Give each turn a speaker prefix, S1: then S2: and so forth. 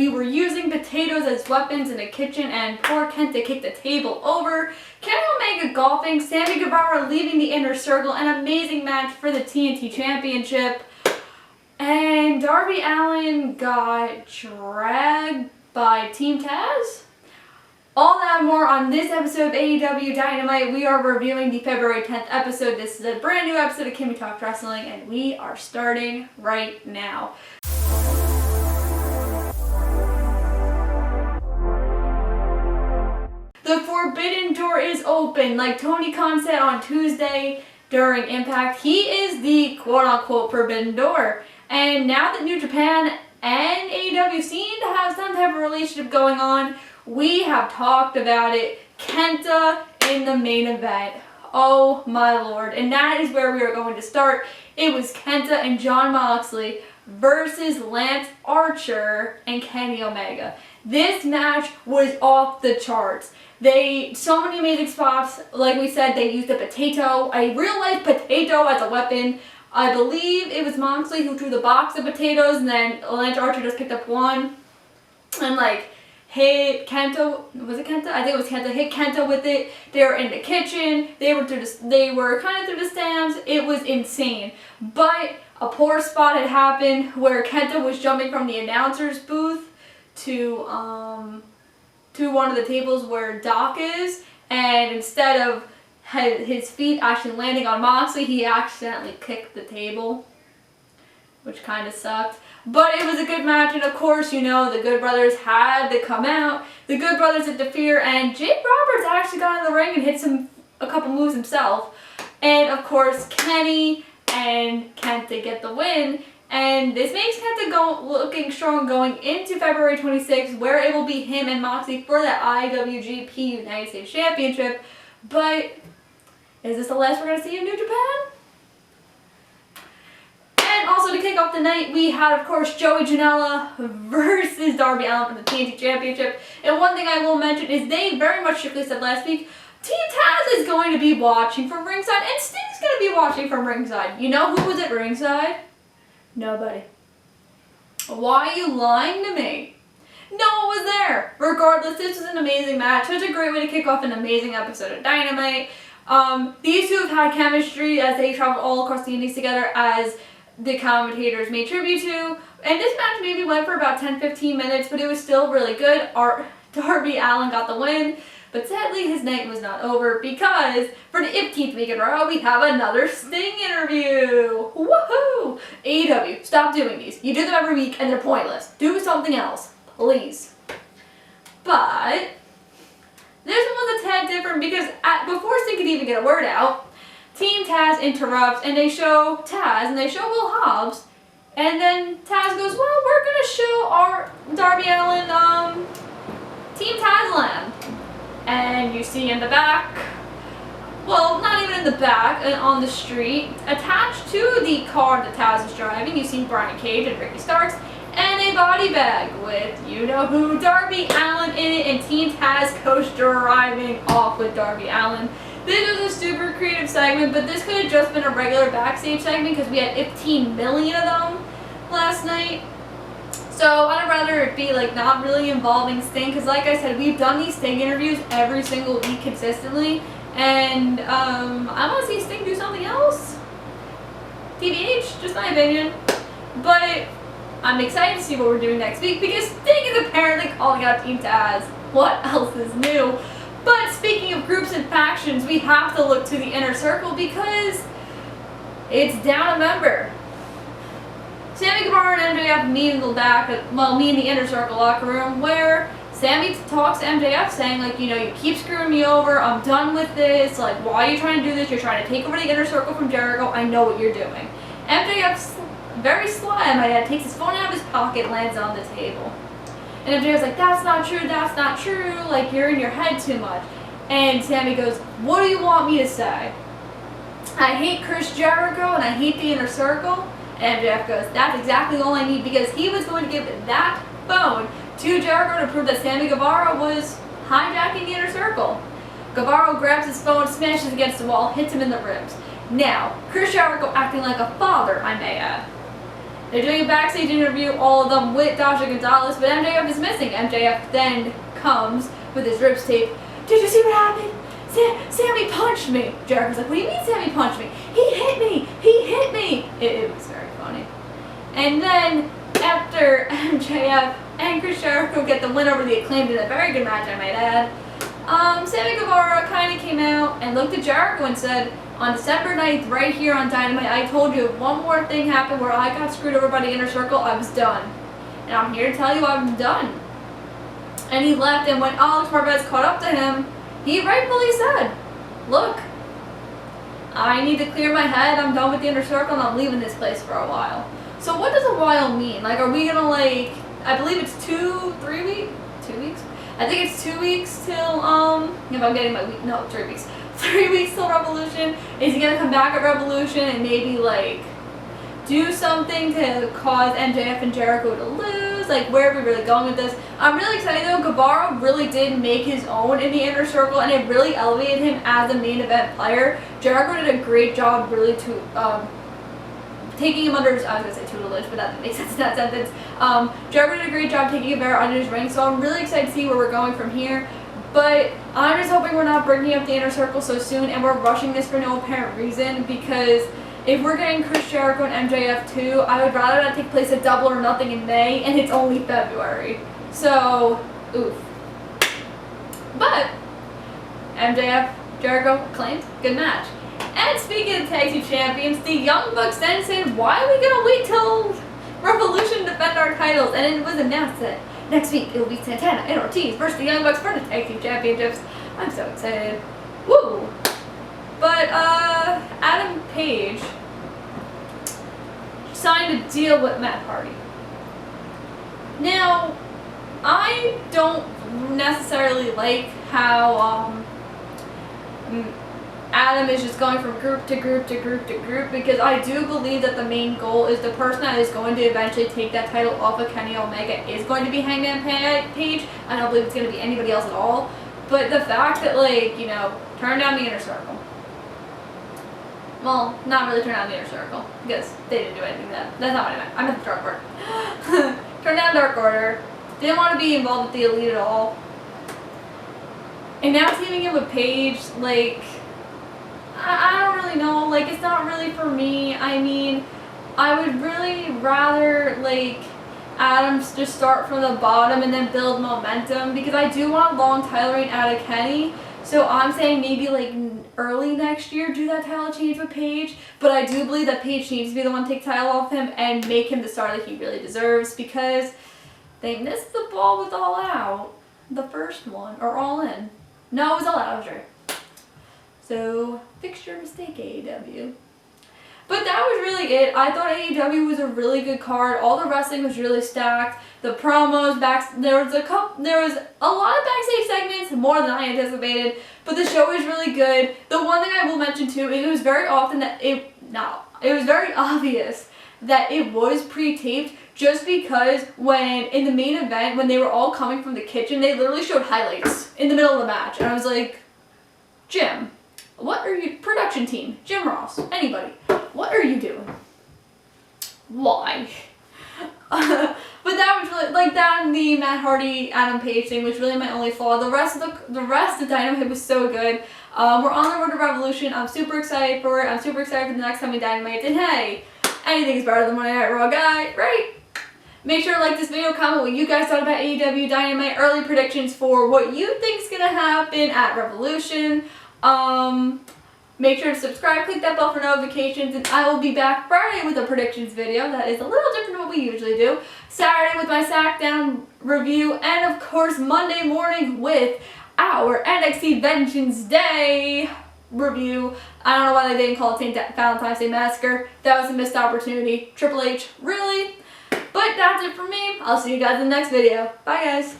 S1: we were using potatoes as weapons in the kitchen, and poor Kenta kicked the table over. Kenny Omega golfing, Sammy Guevara leaving the inner circle, an amazing match for the TNT Championship. And Darby Allin got dragged by Team Taz. All that and more on this episode of AEW Dynamite. We are reviewing the February 10th episode. This is a brand new episode of Kimmy Talks Wrestling, and we are starting right now. The Forbidden Door is open. Like Tony Khan said on Tuesday during Impact, he is the quote-unquote Forbidden Door. And now that New Japan and AEW seem to have some type of relationship going on, we have talked about it. Kenta in the main event. Oh my lord. And that is where we are going to start. It was Kenta and Jon Moxley versus Lance Archer and Kenny Omega. This match was off the charts. So many amazing spots. Like we said, they used a real life potato as a weapon. I believe it was Moxley who threw the box of potatoes, and then Lance Archer just picked up one and hit Kenta. Was it Kenta? I think it was Kenta. Hit Kenta with it. They were in the kitchen. They were kind of through the stands. It was insane. But a poor spot had happened where Kenta was jumping from the announcer's booth to one of the tables where Doc is, and instead of his feet actually landing on Moxley, he accidentally kicked the table, which kind of sucked. But it was a good match, and of course, you know, the Good Brothers had to come out. The Good Brothers interfere, and Jake Roberts actually got in the ring and hit a couple moves himself. And of course, Kenny and Kenta get the win. And this makes Kenta looking strong going into February 26th, where it will be him and Moxley for the IWGP United States Championship. But is this the last we're going to see of New Japan? And also to kick off the night, we had, of course, Joey Janela versus Darby Allin for the TNT Championship. And one thing I will mention is they very much strictly said last week, Team Taz is going to be watching from ringside, and Sting's going to be watching from ringside. You know who was at ringside? Nobody. Why are you lying to me? No one was there. Regardless, this was an amazing match. Such a great way to kick off an amazing episode of Dynamite. These two have had chemistry as they traveled all across the Indies together, as the commentators made tribute to. And this match maybe went for about 10-15 minutes, but it was still really good. Darby Allin got the win, but sadly his night was not over, because for the 15th week in a row, we have another Sting interview. Woohoo! AEW, stop doing these. You do them every week and they're pointless. Do something else, please. But this one was a tad different, because before Sting could even get a word out, Team Taz interrupts, and they show Taz, and they show Will Hobbs, and then Taz goes, well, we're going to show our Darby Allin, Team Tazland. And you see in the back, well, not even in the back, on the street, attached to the car that Taz is driving, you see Brian Cage and Ricky Starks, and a body bag with you-know-who, Darby Allin in it, and Team Taz coach driving off with Darby Allin. This was a super creative segment, but this could have just been a regular backstage segment, because we had 15 million of them last night. So I'd rather it be not really involving Sting, because like I said, we've done these Sting interviews every single week consistently, and I want to see Sting do something else. TBH, just my opinion. But I'm excited to see what we're doing next week, because Sting is apparently calling out Team Taz. What else is new? But speaking of groups and factions, we have to look to the Inner Circle, because it's down a member. Sammy Guevara and MJF meet in the Inner Circle locker room, where Sammy talks to MJF saying, you keep screwing me over, I'm done with this, why are you trying to do this? You're trying to take over the Inner Circle from Jericho, I know what you're doing. MJF's very sly, I might add, takes his phone out of his pocket, lands on the table. And MJF's like, that's not true, you're in your head too much. And Sammy goes, what do you want me to say? I hate Chris Jericho and I hate the Inner Circle. And MJF goes, that's exactly all I need, because he was going to give that phone to Jericho to prove that Sammy Guevara was hijacking the Inner Circle. Guevara grabs his phone, smashes against the wall, hits him in the ribs. Now, Chris Jericho acting like a father, I may add. They're doing a backstage interview, all of them with Dasha Gonzalez, but MJF is missing. MJF then comes with his ribs taped. Did you see what happened? Sammy punched me. Jericho's like, what do you mean Sammy punched me? He hit me. He hit me. It was very funny. And then after MJF and Chris Jericho get the win over the Acclaimed in a very good match, I might add, Sammy Guevara kind of came out and looked at Jericho and said, on December 9th, right here on Dynamite, I told you if one more thing happened where I got screwed over by the Inner Circle, I was done. And I'm here to tell you I'm done. And he left, and when Alex Marvez caught up to him, he rightfully said, look, I need to clear my head, I'm done with the Inner Circle, and I'm leaving this place for a while. So what does a while mean? Like, are we gonna I believe it's 3 weeks? 2 weeks? I think it's 2 weeks till, if I'm getting my week, no, 3 weeks. 3 weeks till Revolution. Is he gonna come back at Revolution and maybe, do something to cause MJF and Jericho to lose? Where are we really going with this? I'm really excited though. Guevara really did make his own in the Inner Circle, and it really elevated him as a main event player. Jericho did a great job really taking him under his, I was going to say tutelage, but that doesn't make sense in that sentence. Jericho did a great job taking Guevara under his ring, so I'm really excited to see where we're going from here. But I'm just hoping we're not bringing up the Inner Circle so soon and we're rushing this for no apparent reason, because if we're getting Chris Jericho and MJF too, I would rather that take place at Double or Nothing in May, and it's only February. So, oof. But, MJF, Jericho, Acclaimed, good match. And speaking of tag team champions, the Young Bucks then said, why are we gonna wait till Revolution to defend our titles? And it was announced that next week it will be Santana and Ortiz versus the Young Bucks for the tag team championships. I'm so excited. Woo! But Adam Page signed a deal with Matt Hardy. Now, I don't necessarily like how Adam is just going from group to group to group to group, because I do believe that the main goal is the person that is going to eventually take that title off of Kenny Omega is going to be Hangman Page. I don't believe it's going to be anybody else at all. But the fact that, turn down the Inner Circle. Well, not really turn down the Inner Circle, because they didn't do anything then. That's not what I meant. I meant the Dark Order. Turn down Dark Order. Didn't want to be involved with the Elite at all. And now teaming in with Paige, I don't really know. It's not really for me. I mean, I would really rather, Adams just start from the bottom and then build momentum, because I do want a long title reign out of Kenny. So I'm saying maybe early next year do that title change with Paige, but I do believe that Paige needs to be the one to take title off him and make him the star that he really deserves, because they missed the ball with All Out, the first one, or All In. No, it was All Out, I was right. So fix your mistake, AEW. But that was really it. I thought AEW was a really good card. All the wrestling was really stacked. The promos, there was a lot of backstage segments, more than I anticipated. But the show was really good. The one thing I will mention too, it was very often that it was very obvious that it was pre-taped, just because when in the main event, when they were all coming from the kitchen, they literally showed highlights in the middle of the match, and I was like, Jim, what are you, production team, Jim Ross, anybody, what are you doing? Why? But that was really, that and the Matt Hardy, Adam Page thing was really my only flaw. The rest of Dynamite was so good. We're on the road to Revolution. I'm super excited for it. I'm super excited for the next coming Dynamite. And hey, anything's better than Monday Night Raw, guy, right? Make sure to like this video, comment what you guys thought about AEW Dynamite, early predictions for what you think's gonna happen at Revolution. Make sure to subscribe, click that bell for notifications, and I will be back Friday with a predictions video that is a little different than what we usually do. Saturday with my SmackDown review, and of course Monday morning with our NXT Vengeance Day review. I don't know why they didn't call it St. Valentine's Day Massacre. That was a missed opportunity. Triple H, really? But that's it for me. I'll see you guys in the next video. Bye guys.